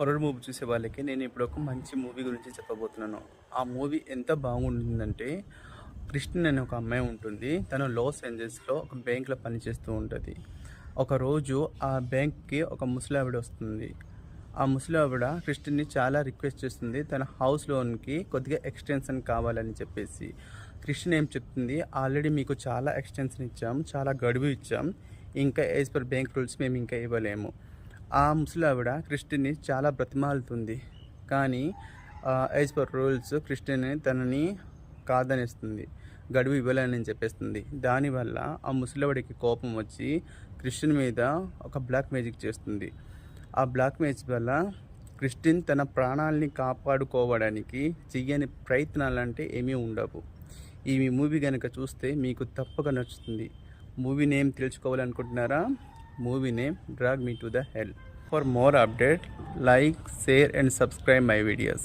Horror movie చూసే వాళ్ళకి నేను ఇప్పుడు ఒక మంచి మూవీ గురించి చెప్పబోతున్నాను. ఆ మూవీ ఎంత బాగుంటుందంటే, క్రిస్టిన్ అనే ఒక అమ్మాయి ఉంటుంది. తను లాస్ ఏంజల్స్లో ఒక బ్యాంక్లో పనిచేస్తూ ఉంటుంది. ఒకరోజు ఆ బ్యాంక్కి ఒక ముసలావిడ వస్తుంది. ఆ ముసలావిడ క్రిస్టిన్ని చాలా రిక్వెస్ట్ చేస్తుంది, తన హౌస్ లోన్కి కొద్దిగా ఎక్స్టెన్షన్ కావాలని చెప్పేసి. క్రిస్టిన్ ఏం చెప్తుంది, ఆల్రెడీ మీకు చాలా ఎక్స్టెన్షన్ ఇచ్చాం, చాలా గడువు ఇచ్చాం, ఇంకా యాజ్ పర్ బ్యాంక్ రూల్స్ మేము ఇంకా ఇవ్వలేము. ఆ ముసలావిడ క్రిస్టిన్ని చాలా బ్రతిమాలుతుంది, కానీ యాజ్ పర్ రూల్స్ క్రిస్టిన్ తనని కాదనిస్తుంది, గడువు ఇవ్వలేని చెప్పేస్తుంది. దానివల్ల ఆ ముసలావిడికి కోపం వచ్చి క్రిస్టిన్ మీద ఒక బ్లాక్ మ్యాజిక్ చేస్తుంది. ఆ బ్లాక్ మ్యాజిక్ వల్ల క్రిస్టిన్ తన ప్రాణాలని కాపాడుకోవడానికి చెయ్యని ప్రయత్నాలంటే ఏమీ ఉండవు. ఈ మూవీ కనుక చూస్తే మీకు తప్పక నచ్చుతుంది. మూవీ నేమ్ తెలుసుకోవాలనుకుంటున్నారా? Movie name drag me to the hell. For more update, like, share and subscribe my videos.